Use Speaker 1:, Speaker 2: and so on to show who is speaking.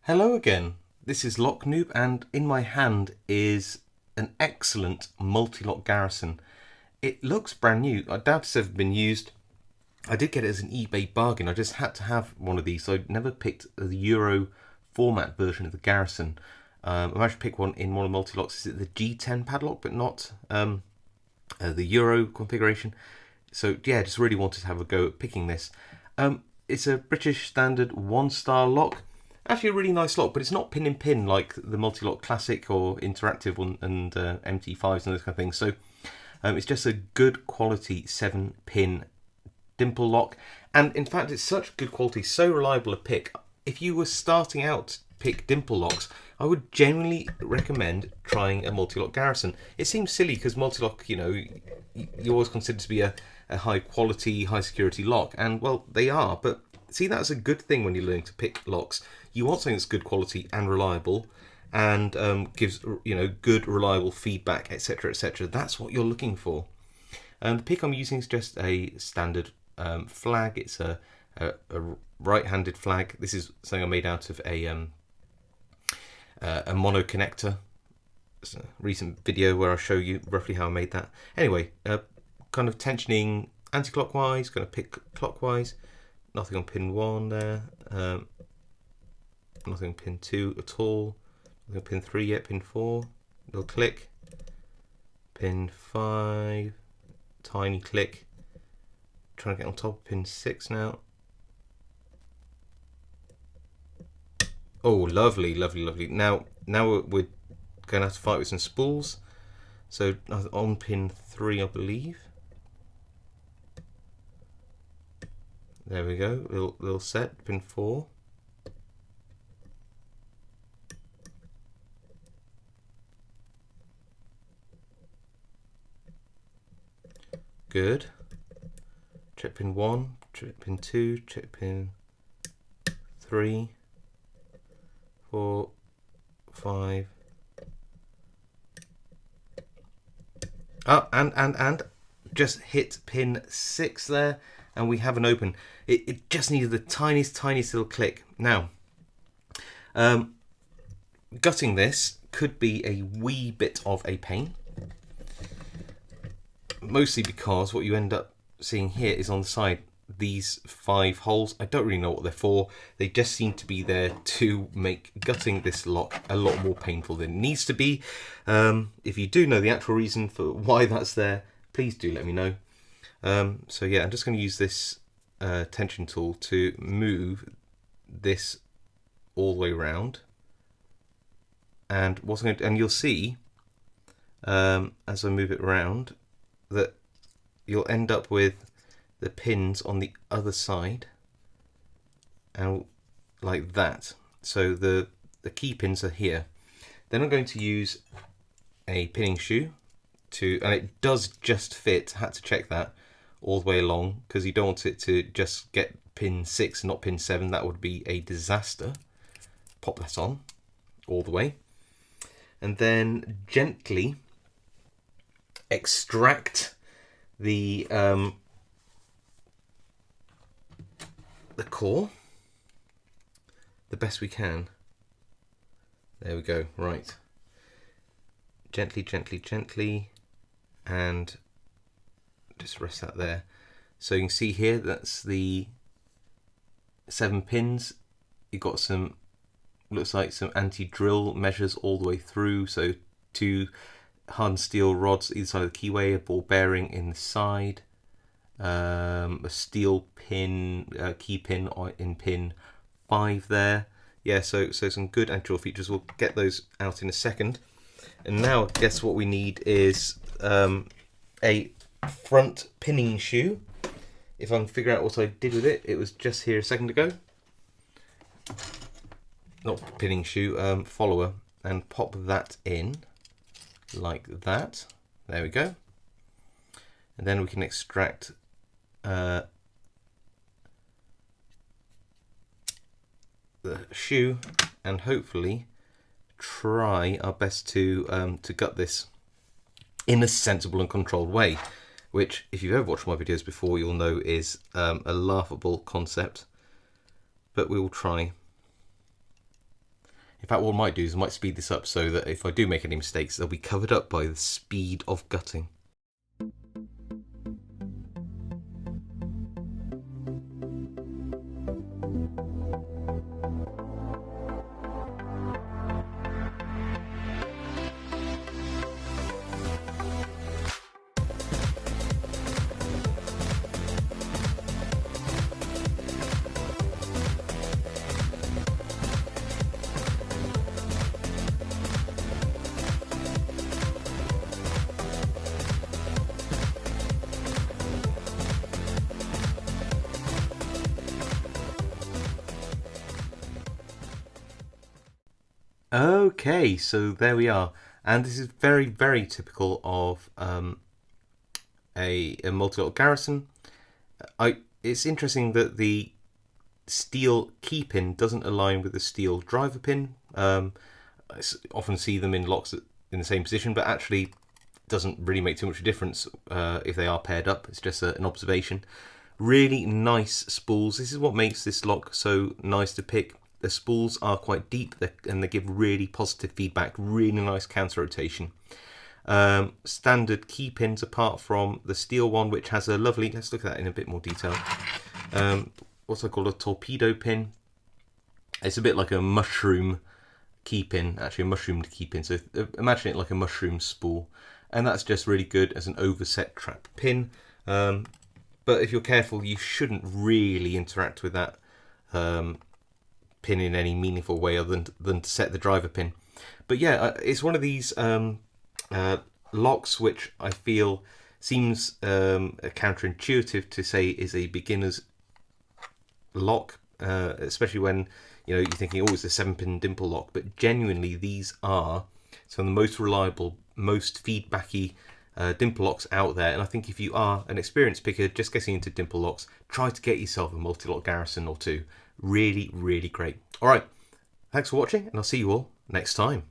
Speaker 1: Hello again, this is Lock Noob, and in my hand is an excellent Mul-T-Lock Garrison. It looks brand new, I doubt it's ever been used. I did get it as an eBay bargain, I just had to have one of these, so I never picked the Euro format version of the Garrison. I managed to pick one in one of Mul-T-Locks, is it the G10 padlock, but not the Euro configuration. So yeah, just really wanted to have a go at picking this. It's a British standard 1-star lock. Actually a really nice lock, but it's not pin in pin like the Mul-T-Lock Classic or Interactive one and MT5s and those kind of things. So it's just a good quality 7-pin Dimple lock. And in fact, it's such good quality, so reliable a pick. If you were starting out to pick Dimple locks, I would genuinely recommend trying a Mul-T-Lock Garrison. It seems silly because Mul-T-Lock, you know, you always consider to be a high quality, high security lock. And well, they are, but see, that's a good thing when you're learning to pick locks. You want something that's good quality and reliable, and gives good reliable feedback, etc., etc. That's what you're looking for. The pick I'm using is just a standard flag. It's a right-handed flag. This is something I made out of a mono connector. It's a recent video where I show you roughly how I made that. Anyway, kind of tensioning anti-clockwise, going to pick clockwise. Nothing on pin 1 there. Nothing on pin 2 at all. Nothing on pin 3 yet. Pin 4, little click. Pin 5, tiny click. Trying to get on top of pin 6 now. Oh, lovely, lovely, lovely. Now we're going to have to fight with some spools. So on pin 3, I believe. There we go, little set, pin 4. Good. Check pin 1, check pin 2, check pin 3, 4, 5. Oh, and just hit pin 6 there, and we have an open. It just needed the tiniest little click. Now, gutting this could be a wee bit of a pain. Mostly because what you end up seeing here is on the side, these 5 holes. I don't really know what they're for. They just seem to be there to make gutting this lock a lot more painful than it needs to be. If you do know the actual reason for why that's there, please do let me know. So yeah, I'm just going to use this tension tool to move this all the way around. And what's going to, and you'll see as I move it around that you'll end up with the pins on the other side, and like that. So the key pins are here. Then I'm going to use a pinning shoe to, and it does just fit. I had to check that all the way along because you don't want it to just get pin 6 and not pin 7. That would be a disaster. Pop that on all the way, and then gently extract the core the best we can. There we go. Right, gently, and just rest that there. So you can see here that's the 7 pins. You've got some, looks like some anti-drill measures all the way through. So 2 hardened steel rods either side of the keyway, a ball bearing in the side, a steel pin, key pin in pin 5 there. Yeah, so some good anti-drill features. We'll get those out in a second. And now I guess what we need is a front pinning shoe. If I can figure out what I did with it, it was just here a second ago. Not pinning shoe, follower, and pop that in like that. There we go. And then we can extract the shoe and hopefully try our best to gut this in a sensible and controlled way, which, if you've ever watched my videos before, you'll know is a laughable concept, but we will try. In fact, what I might do is I might speed this up so that if I do make any mistakes, they'll be covered up by the speed of gutting. Okay, so there we are, and this is very, very typical of a Multi-Lock Garrison. It's interesting that the steel key pin doesn't align with the steel driver pin. I often see them in locks in the same position, but actually doesn't really make too much of a difference if they are paired up. It's just an observation. Really nice spools. This is what makes this lock so nice to pick. The spools are quite deep and they give really positive feedback, really nice counter rotation. Standard key pins apart from the steel one, which has a lovely, let's look at that in a bit more detail. What's called a torpedo pin. It's a bit like a mushroom key pin, actually a mushroomed key pin. So imagine it like a mushroom spool. And that's just really good as an overset trap pin. But if you're careful, you shouldn't really interact with that pin in any meaningful way other than to set the driver pin. But yeah, it's one of these locks which I feel seems counterintuitive to say is a beginner's lock, especially when you're thinking, oh, it's a 7-pin dimple lock. But genuinely, these are some of the most reliable, most feedbacky dimple locks out there. And I think if you are an experienced picker just getting into dimple locks, try to get yourself a Multi-Lock Garrison or two. Really, really great. All right, thanks for watching, and I'll see you all next time.